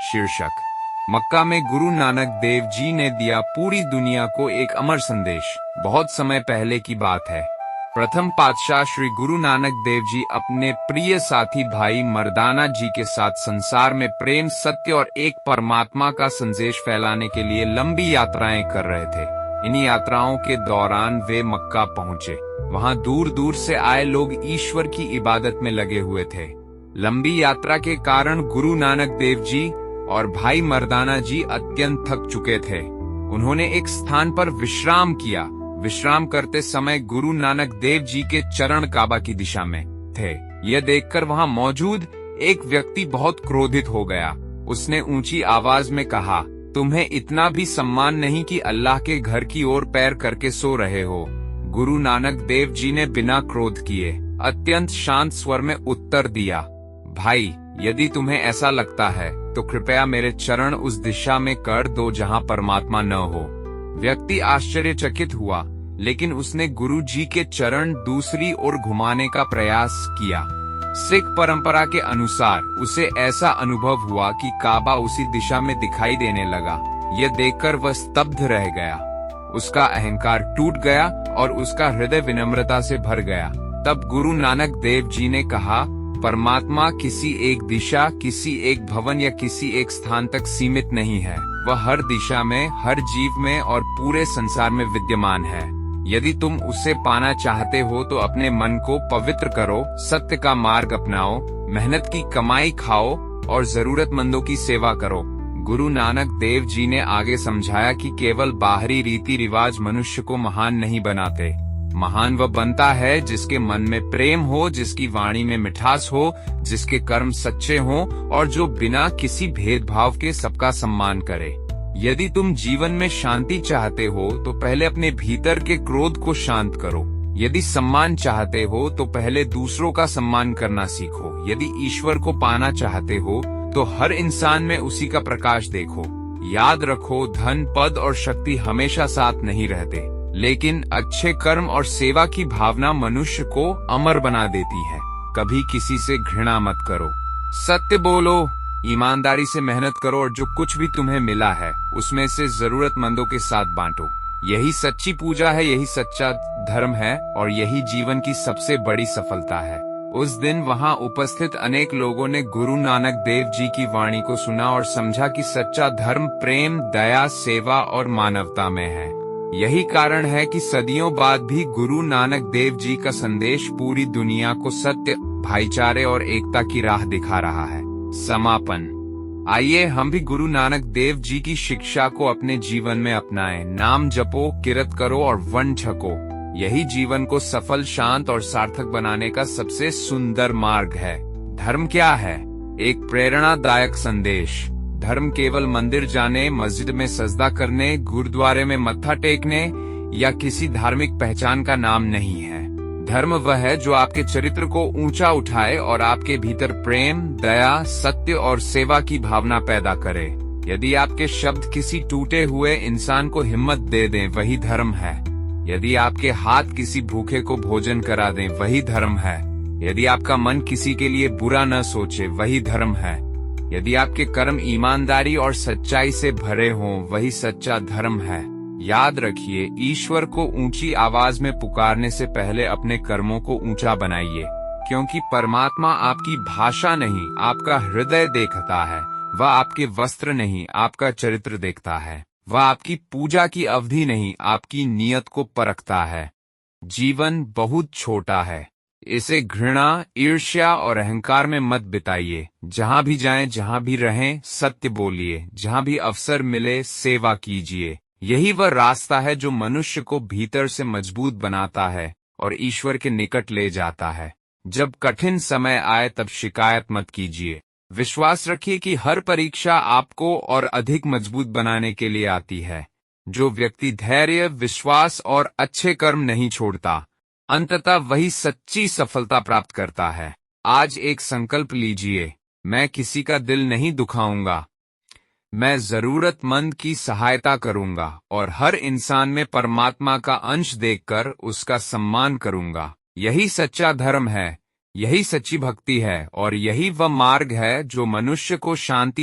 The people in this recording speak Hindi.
शीर्षक। मक्का में गुरु नानक देव जी ने दिया पूरी दुनिया को एक अमर संदेश। बहुत समय पहले की बात है। प्रथम पातशाह श्री गुरु नानक देव जी अपने प्रिय साथी भाई मर्दाना जी के साथ संसार में प्रेम, सत्य और एक परमात्मा का संदेश फैलाने के लिए लंबी यात्राएं कर रहे थे। इन यात्राओं के दौरान वे मक्का पहुंचे। वहां दूर दूर से आए लोग ईश्वर की इबादत में लगे हुए थे। लंबी यात्रा के कारण गुरु नानक देव जी और भाई मर्दाना जी अत्यंत थक चुके थे। उन्होंने एक स्थान पर विश्राम किया। विश्राम करते समय गुरु नानक देव जी के चरण काबा की दिशा में थे। यह देखकर वहां मौजूद एक व्यक्ति बहुत क्रोधित हो गया। उसने ऊंची आवाज में कहा, तुम्हें इतना भी सम्मान नहीं कि अल्लाह के घर की ओर पैर करके सो रहे हो। गुरु नानक देव जी ने बिना क्रोध किए अत्यंत शांत स्वर में उत्तर दिया, भाई, यदि तुम्हें ऐसा लगता है तो कृपया मेरे चरण उस दिशा में कर दो जहां परमात्मा न हो। व्यक्ति आश्चर्यचकित हुआ, लेकिन उसने गुरु जी के चरण दूसरी ओर घुमाने का प्रयास किया। सिख परंपरा के अनुसार उसे ऐसा अनुभव हुआ कि काबा उसी दिशा में दिखाई देने लगा। यह देखकर वह स्तब्ध रह गया। उसका अहंकार टूट गया और उसका हृदय विनम्रता से भर गया। तब गुरु नानक देव जी ने कहा, परमात्मा किसी एक दिशा, किसी एक भवन या किसी एक स्थान तक सीमित नहीं है। वह हर दिशा में, हर जीव में और पूरे संसार में विद्यमान है। यदि तुम उसे पाना चाहते हो तो अपने मन को पवित्र करो, सत्य का मार्ग अपनाओ, मेहनत की कमाई खाओ और जरूरतमंदों की सेवा करो। गुरु नानक देव जी ने आगे समझाया कि केवल बाहरी रीति रिवाज मनुष्य को महान नहीं बनाते। महान वह बनता है जिसके मन में प्रेम हो, जिसकी वाणी में मिठास हो, जिसके कर्म सच्चे हों और जो बिना किसी भेदभाव के सबका सम्मान करे। यदि तुम जीवन में शांति चाहते हो तो पहले अपने भीतर के क्रोध को शांत करो। यदि सम्मान चाहते हो तो पहले दूसरों का सम्मान करना सीखो। यदि ईश्वर को पाना चाहते हो तो हर इंसान में उसी का प्रकाश देखो। याद रखो, धन, पद और शक्ति हमेशा साथ नहीं रहते, लेकिन अच्छे कर्म और सेवा की भावना मनुष्य को अमर बना देती है। कभी किसी से घृणा मत करो, सत्य बोलो, ईमानदारी से मेहनत करो और जो कुछ भी तुम्हें मिला है उसमें से जरूरतमंदों के साथ बांटो। यही सच्ची पूजा है, यही सच्चा धर्म है और यही जीवन की सबसे बड़ी सफलता है। उस दिन वहां उपस्थित अनेक लोगों ने गुरु नानक देव जी की वाणी को सुना और समझा कि सच्चा धर्म प्रेम, दया, सेवा और मानवता में है। यही कारण है कि सदियों बाद भी गुरु नानक देव जी का संदेश पूरी दुनिया को सत्य, भाईचारे और एकता की राह दिखा रहा है। समापन। आइए हम भी गुरु नानक देव जी की शिक्षा को अपने जीवन में अपनाएं। नाम जपो, किरत करो और वन छको। यही जीवन को सफल, शांत और सार्थक बनाने का सबसे सुंदर मार्ग है। धर्म क्या है? एक प्रेरणादायक संदेश। धर्म केवल मंदिर जाने, मस्जिद में सजदा करने, गुरुद्वारे में मत्था टेकने या किसी धार्मिक पहचान का नाम नहीं है। धर्म वह है जो आपके चरित्र को ऊंचा उठाए और आपके भीतर प्रेम, दया, सत्य और सेवा की भावना पैदा करे। यदि आपके शब्द किसी टूटे हुए इंसान को हिम्मत दे दें, वही धर्म है। यदि आपके हाथ किसी भूखे को भोजन करा दें, वही धर्म है। यदि आपका मन किसी के लिए बुरा न सोचे, वही धर्म है। यदि आपके कर्म ईमानदारी और सच्चाई से भरे हों, वही सच्चा धर्म है। याद रखिए, ईश्वर को ऊंची आवाज में पुकारने से पहले अपने कर्मों को ऊंचा बनाइए, क्योंकि परमात्मा आपकी भाषा नहीं, आपका हृदय देखता है। वह आपके वस्त्र नहीं, आपका चरित्र देखता है। वह आपकी पूजा की अवधि नहीं, आपकी नियत को परखता है। जीवन बहुत छोटा है, इसे घृणा, ईर्ष्या और अहंकार में मत बिताइए। जहां भी जाएं, जहां भी रहें, सत्य बोलिए। जहां भी अवसर मिले, सेवा कीजिए। यही वह रास्ता है जो मनुष्य को भीतर से मजबूत बनाता है और ईश्वर के निकट ले जाता है। जब कठिन समय आए तब शिकायत मत कीजिए। विश्वास रखिए कि हर परीक्षा आपको और अधिक मजबूत बनाने के लिए आती है। जो व्यक्ति धैर्य, विश्वास और अच्छे कर्म नहीं छोड़ता, अंततः वही सच्ची सफलता प्राप्त करता है। आज एक संकल्प लीजिए, मैं किसी का दिल नहीं दुखाऊंगा, मैं जरूरतमंद की सहायता करूंगा और हर इंसान में परमात्मा का अंश देखकर उसका सम्मान करूंगा। यही सच्चा धर्म है, यही सच्ची भक्ति है और यही वह मार्ग है जो मनुष्य को शांति